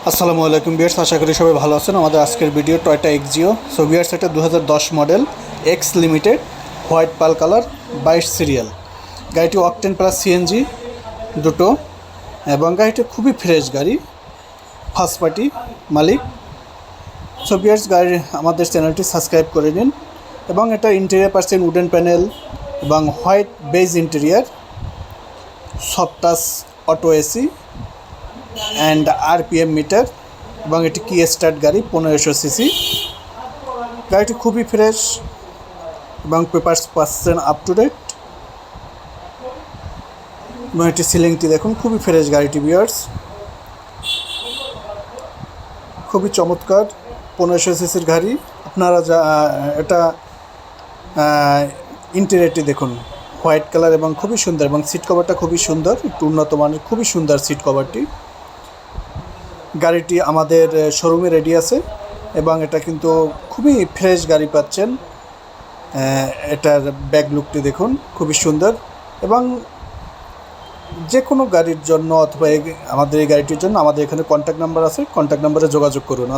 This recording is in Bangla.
আসসালামু আলাইকুম ভিউয়ার্স, আশা করি সবাই ভালো আছেন। আমাদের আজকের video Toyota Axio. So viewers, এটা 2010 মডেল এক্স লিমিটেড, হোয়াইট পাল কালার, 22 সিরিয়াল। গাড়িটি অকটেন প্লাস সিএনজি দুটো, এবং গাড়িটি খুবই ফ্রেশ গাড়ি, ফার্স্ট পার্টি মালিক। সো ভিউয়ার্স, আমাদের চ্যানেলটি সাবস্ক্রাইব করে নিন। এবং এটা ইন্টেরিয়ার পাচ্ছেন উডেন প্যানেল এবং white base interior, soft touch auto AC and RPM meter, এবং এটি কি স্টার্ট গাড়ি, 1500 সিসি। গাড়িটি খুবই ফ্রেশ এবং পেপারস পাচ্ছেন আপ টু ডেট। এবং এটি সিলিংটি দেখুন, খুবই ফ্রেশ গাড়িটি ভিউয়ার্স, খুবই চমৎকার 1500 সিসির গাড়ি। আপনারা এটা ইন্টেরিয়রটি দেখুন, হোয়াইট কালার এবং খুবই সুন্দর, এবং সিট কভারটা খুবই সুন্দর, একটু উন্নত মানের, খুবই সুন্দর সিট কভারটি। গাড়িটি আমাদের শোরুমে রেডি আছে, এবং এটা কিন্তু খুবই ফ্রেশ গাড়ি পাচ্ছেন। এটার ব্যাক লুকটি দেখুন, খুবই সুন্দর। এবং যে কোনো গাড়ির জন্য অথবা আমাদের এই গাড়িটির জন্য আমাদের এখানে কন্ট্যাক্ট নাম্বার আছে, কন্ট্যাক্ট নাম্বারে যোগাযোগ করুন।